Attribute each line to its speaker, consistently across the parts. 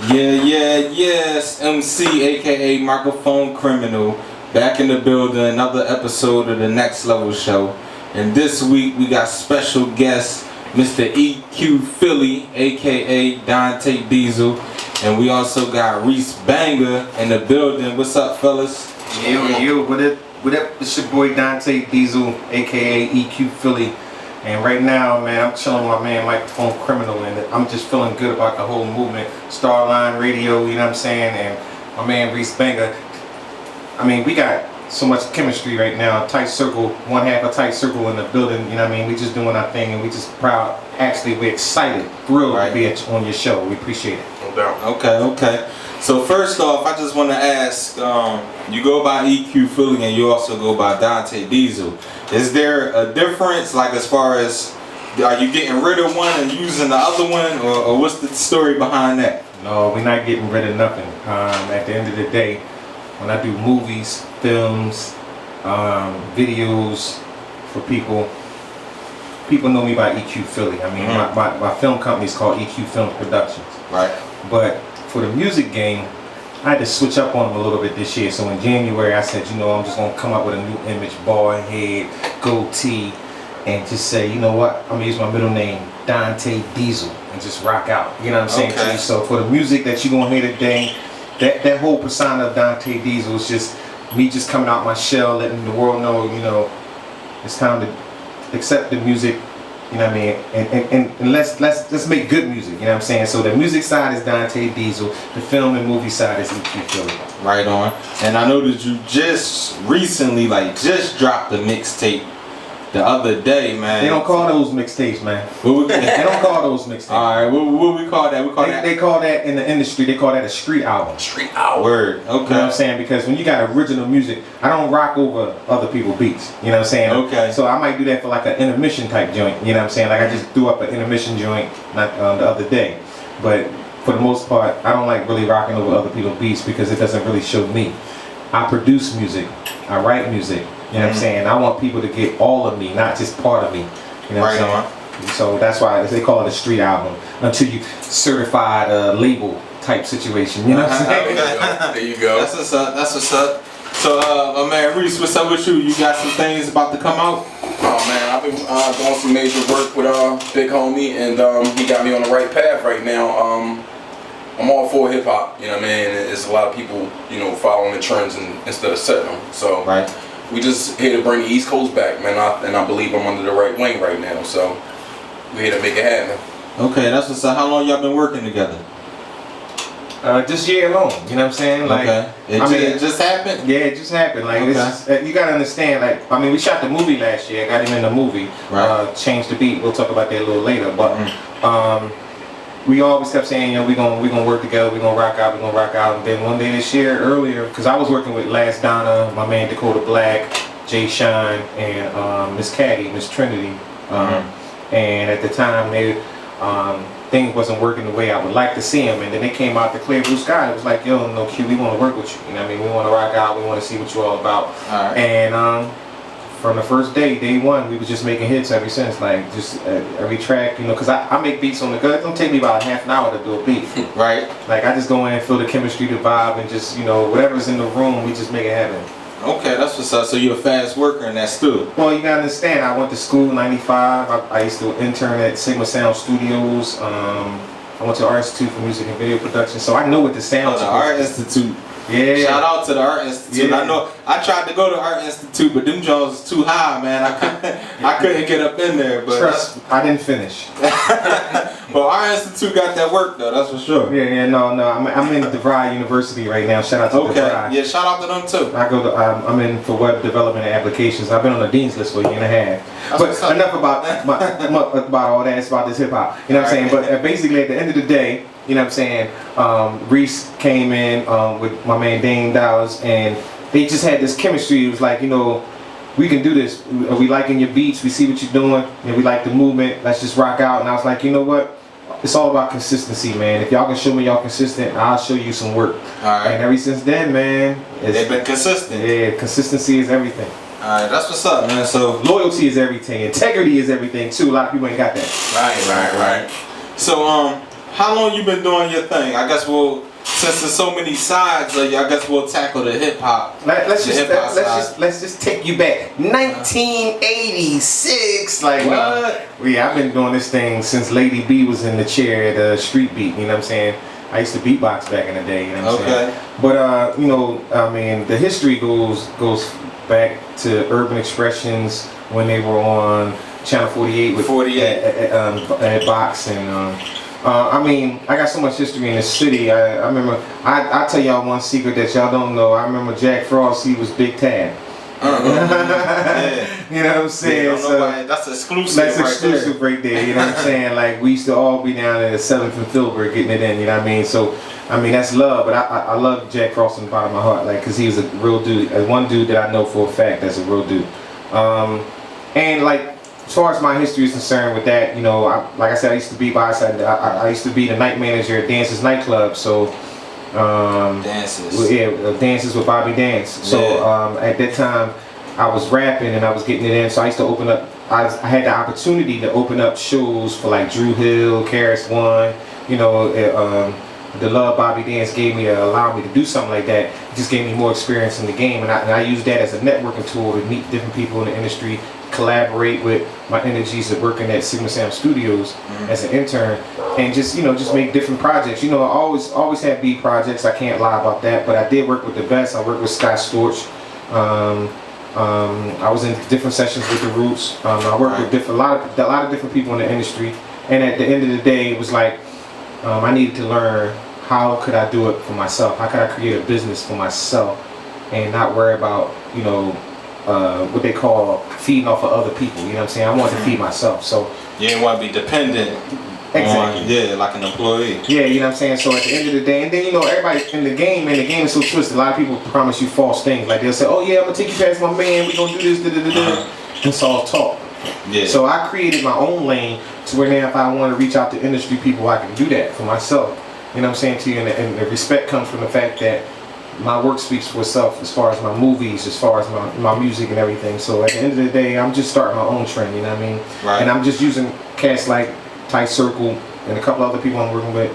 Speaker 1: Yes, MC, aka Microphone Criminal, back in the building, another episode of the Next Level Show. And this week we got special guest, Mr. EQ Philly, aka Donta Deisel. And we also got Reese Banga in the building. What's up, fellas?
Speaker 2: Yo, what up? It's your boy Donta Deisel, aka EQ Philly. And right now, man, I'm chilling with my man Microphone Criminal, and I'm just feeling good about the whole movement. Starline Radio, you know what I'm saying? And my man Reese Banga. I mean, we got so much chemistry right now. Tight circle, one half a tight circle in the building, you know what I mean? We just doing our thing, and we just proud. Actually, we're excited, thrilled to be on your show. We appreciate it.
Speaker 1: No doubt. Okay. So first off, I just want to ask, you go by EQ Philly and you also go by Donta Deisel. Is there a difference, like as far as, are you getting rid of one and using the other one, or what's the story behind that?
Speaker 2: No, we're not getting rid of nothing. At the end of the day, when I do movies, films, videos for people know me by EQ Philly. I mean, my film company is called EQ Film Productions.
Speaker 1: Right.
Speaker 2: But for the music game, I had to switch up on them a little bit this year. So in January, I said, I'm just going to come up with a new image, bald head, goatee, and just say, you know what, I'm going to use my middle name, Donta Deisel, and just rock out. You know what I'm saying to you? So for the music that you're going to hear today, that whole persona of Donta Deisel is just me just coming out my shell, letting the world know, it's time to accept the music. You know what I mean? And let's make good music, you know what I'm saying? So the music side is Donta Deisel, the film and movie side is EQ Philly.
Speaker 1: Right on. And I know that you just recently, just dropped a mixtape the other day, man.
Speaker 2: They don't call those mixtapes, man. They don't call those mixtapes.
Speaker 1: Alright, what we call that?
Speaker 2: They call that in the industry, they call that a street album.
Speaker 1: Street album. Word. Okay.
Speaker 2: You know what I'm saying? Because when you got original music, I don't rock over other people's beats. You know what I'm saying?
Speaker 1: Okay.
Speaker 2: So I might do that for like an intermission type joint. You know what I'm saying? Like I just threw up an intermission joint the other day. But for the most part, I don't like really rocking over other people's beats because it doesn't really show me. I produce music. I write music. You know what I'm saying? I want people to get all of me, not just part of me. You know what I'm saying? So that's why they call it a street album until you certified label type situation. You know what I'm saying?
Speaker 1: There you go. That's what's up. So, my man Reese, what's up with you? You got some things about to come out?
Speaker 3: Oh man, I've been doing some major work with Big Homie, and he got me on the right path right now. I'm all for hip hop, you know what I mean? It's a lot of people, following the trends instead of setting them. So we just here to bring the East Coast back, man. And I believe I'm under the right wing right now. So we're here to make it happen.
Speaker 1: Okay, that's what's up. How long y'all been working together?
Speaker 2: This year alone, you know what I'm saying? Like,
Speaker 1: it just happened?
Speaker 2: Yeah, it just happened. Like, you gotta understand, like, we shot the movie last year. I got him in the movie. Changed the beat. We'll talk about that a little later. But we always kept saying, we gonna work together. We gonna rock out. And then one day this year, earlier, because I was working with Last Donna, my man Dakota Black, Jay Shine, and Miss Caddy, Miss Trinity. And at the time, things wasn't working the way I would like to see them, and then they came out the clear blue sky. It was like, yo, no Q, we want to work with you. You know what I mean? We want to rock out. We want to see what you're all about. And from the first day one, we was just making hits ever since. Like just every track, because I make beats on the go. It don't take me about half an hour to do a beat.
Speaker 1: Right.
Speaker 2: Like I just go in, feel the chemistry, the vibe, and just whatever's in the room, we just make it happen.
Speaker 1: Okay, that's what's up. So you're a fast worker and that's still.
Speaker 2: Well, you gotta understand, I went to school in '95. I used to intern at Sigma Sound Studios. I went to the Art Institute for Music and Video Production, so I know what the sound.
Speaker 1: The Art Institute.
Speaker 2: Yeah.
Speaker 1: Shout out to the Art Institute.
Speaker 2: Yeah.
Speaker 1: I know I tried to go to Art Institute, but them Jones was too high, man. I couldn't get up in there. But
Speaker 2: trust, I didn't finish.
Speaker 1: But Art Institute got that work though, that's for sure.
Speaker 2: No. I'm in DeVry University right now. Shout out to DeVry.
Speaker 1: Yeah, shout out to them too.
Speaker 2: I'm in for web development and applications. I've been on the dean's list for a year and a half. But enough about all that. It's about this hip hop. You know what I'm saying? But basically, at the end of the day, you know what I'm saying? Reese came in with my man Dane Dollars, and they just had this chemistry. It was like, we can do this. We liking your beats. We see what you're doing, and we like the movement. Let's just rock out. And I was like, you know what? It's all about consistency, man. If y'all can show me y'all consistent, I'll show you some work. And ever since then, man,
Speaker 1: they've been consistent.
Speaker 2: Yeah, consistency is everything.
Speaker 1: Alright, that's what's up, man. So
Speaker 2: loyalty is everything. Integrity is everything too. A lot of people ain't got that.
Speaker 1: Right. So how long you been doing your thing? I guess since there's so many sides of you, I guess we'll tackle the hip hop.
Speaker 2: Let's just take you back. 1986, like
Speaker 1: what?
Speaker 2: Yeah, I've been doing this thing since Lady B was in the chair at Street Beat. You know what I'm saying? I used to beatbox back in the day. You know what I'm saying? But you know, I mean, the history goes back to Urban Expressions when they were on Channel 48 with
Speaker 1: 48
Speaker 2: at Box and. I mean, I got so much history in this city. I remember, I'll tell y'all one secret that y'all don't know. I remember Jack Frost, he was Big Tab.
Speaker 1: Yeah.
Speaker 2: You know what I'm saying?
Speaker 1: So, that's exclusive.
Speaker 2: That's exclusive right there. You know what I'm saying? Like, we used to all be down at the 7th and Filbert getting it in. You know what I mean? So, I mean, that's love. But I love Jack Frost from the bottom of my heart. Like, because he was a real dude. One dude that I know for a fact that's a real dude. And, like, as far as my history is concerned with that, you know, like I said, I used to be I used to be the night manager at Dances nightclub. So,
Speaker 1: Dances.
Speaker 2: Yeah, Dances with Bobby Dance. So at that time, I was rapping and I was getting it in. So I used to open up. I had the opportunity to open up shows for like Drew Hill, Karis One. You know, the love Bobby Dance gave me to allow me to do something like that. It just gave me more experience in the game, and I used that as a networking tool to meet different people in the industry, collaborate with my energies of working at Sigma Sam Studios as an intern, and just make different projects. You know, I always had B projects. I can't lie about that, but I did work with the best. I worked with Scott Storch. I was in different sessions with the Roots. I worked with a lot of different people in the industry, and at the end of the day, it was like I needed to learn how could I do it for myself. How could I create a business for myself and not worry about what they call feeding off of other people. You know what I'm saying? I wanted to feed myself. So
Speaker 1: you didn't want to be dependent.
Speaker 2: Exactly.
Speaker 1: Like an employee.
Speaker 2: Yeah, you know what I'm saying? So at the end of the day, and then you know, everybody in the game, is so twisted. A lot of people promise you false things. Like they'll say, oh yeah, I'm gonna take you past my man, we gonna do this, It's all talk.
Speaker 1: Yeah.
Speaker 2: So I created my own lane to where now if I want to reach out to industry people, I can do that for myself. You know what I'm saying to you? And the respect comes from the fact that my work speaks for itself as far as my movies, as far as my music and everything. So at the end of the day, I'm just starting my own trend, you know what I mean?
Speaker 1: Right.
Speaker 2: And I'm just using cats like Tight Circle and a couple other people I'm working with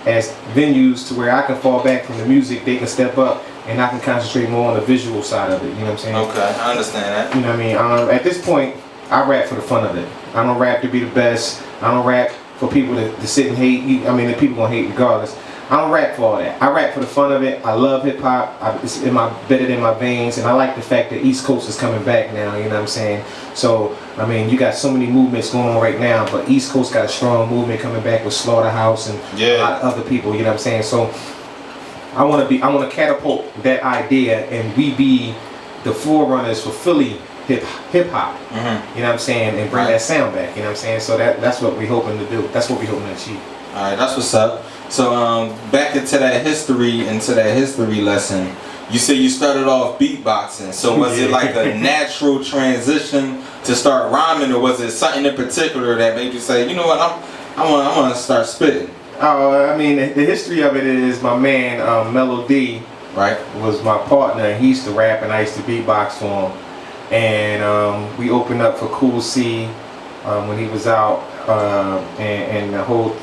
Speaker 2: as venues to where I can fall back from the music, they can step up, and I can concentrate more on the visual side of it, you know what I'm saying?
Speaker 1: Okay, I understand that.
Speaker 2: You know what I mean? At this point, I rap for the fun of it. I don't rap to be the best. I don't rap for people to sit and hate. I mean, the people gonna hate regardless. I don't rap for all that. I rap for the fun of it. I love hip hop. It's bedded in my veins, and I like the fact that East Coast is coming back now. You know what I'm saying? So I mean, you got so many movements going on right now, but East Coast got a strong movement coming back with Slaughterhouse and a lot of other people. You know what I'm saying? So I want to catapult that idea, and we be the forerunners for Philly hip hop. You know what I'm saying? And bring that sound back. You know what I'm saying? So that's what we're hoping to do. That's what we're hoping to achieve.
Speaker 1: All right, that's what's up. So back into that history lesson, you said you started off beatboxing. So was it like a natural transition to start rhyming, or was it something in particular that made you say, you know what, I want to start spitting?
Speaker 2: I mean, the history of it is my man Mellow D,
Speaker 1: right, was
Speaker 2: my partner, and he used to rap and I used to beatbox for him. And we opened up for Cool C when he was out, and the whole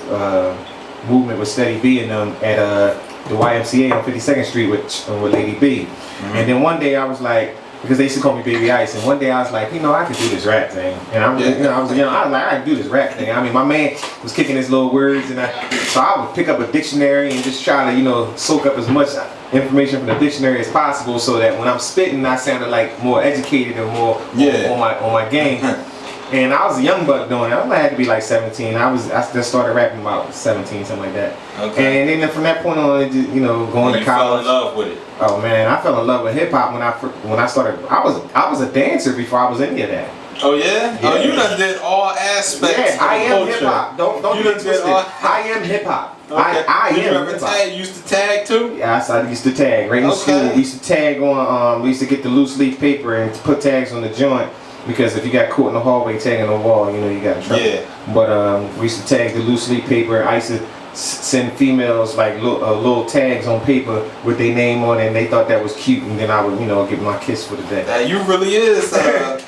Speaker 2: movement was Steady B and them at the YMCA on 52nd Street with Lady B. And then one day I was like, because they used to call me Baby Ice, and one day I was like, you know, I could do this rap thing. And I was like, I could do this rap thing. I mean, my man was kicking his little words, and so I would pick up a dictionary and just try to, soak up as much information from the dictionary as possible, so that when I'm spitting, I sounded like more educated and more on my game. And I was a young buck doing it. I had to be like 17. I just started rapping about 17, something like that. Okay. And then from that point on, going to college.
Speaker 1: Fell in love with it.
Speaker 2: Oh man, I fell in love with hip hop when I started. I was a dancer before I was any of that.
Speaker 1: Oh yeah? Oh, you done did all aspects.
Speaker 2: Yeah, I am hip hop. Don't
Speaker 1: you
Speaker 2: get twisted. I am hip hop.
Speaker 1: Okay.
Speaker 2: I
Speaker 1: did
Speaker 2: am
Speaker 1: you ever tag? You used to tag too?
Speaker 2: Yes, I used to tag. Right in school, we used to tag on. We used to get the loose leaf paper and put tags on the joint. Because if you got caught in the hallway tagging the wall, you got in trouble. Yeah. But we used to tag the loose leaf paper. I used to send females like little tags on paper with their name on it, and they thought that was cute. And then I would, give my kiss for the day.
Speaker 1: You really is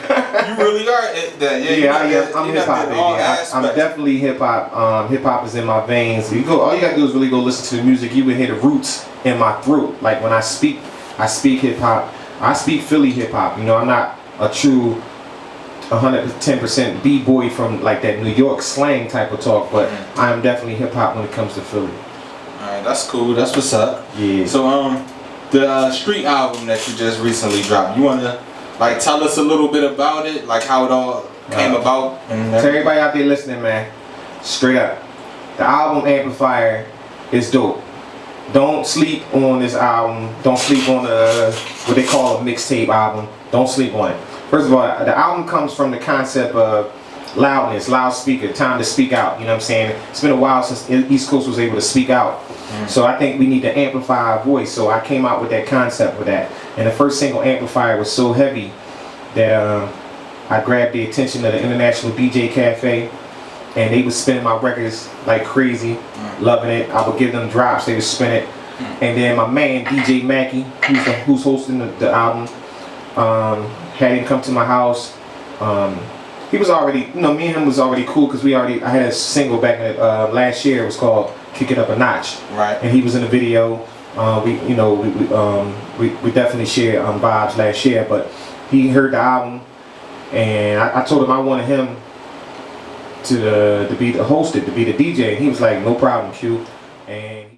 Speaker 1: You really are that. Yeah,
Speaker 2: I'm hip hop, baby. I'm definitely hip hop. Hip hop is in my veins. All you gotta do is really go listen to the music. You would hear the roots in my throat. Like when I speak hip hop. I speak Philly hip hop. You know, I'm not a true 110% b-boy from like that New York slang type of talk, but I am definitely hip hop when it comes to Philly.
Speaker 1: Alright, that's cool. That's what's up.
Speaker 2: Yeah.
Speaker 1: So the Street album that you just recently dropped, you wanna like tell us a little bit about it, like how it all came about?
Speaker 2: To everybody out there listening, man, straight up, the album Amplifier is dope. Don't sleep on this album. Don't sleep on what they call a mixtape album. Don't sleep on it. First of all, the album comes from the concept of loudness, loudspeaker, time to speak out. You know what I'm saying? It's been a while since East Coast was able to speak out. So I think we need to amplify our voice. So I came out with that concept with that. And the first single, Amplifier, was so heavy that I grabbed the attention of the International DJ Cafe. And they was spinning my records like crazy, loving it. I would give them drops, they would spin it. And then my man, DJ Mackey, who's hosting the album, had him come to my house. He was already, you know, me and him was already cool because I had a single back in last year. It was called Kick It Up a Notch.
Speaker 1: Right.
Speaker 2: And he was in the video. We definitely shared vibes last year, but he heard the album and I told him I wanted him to be the host, to be the DJ, and he was like, no problem, Q. And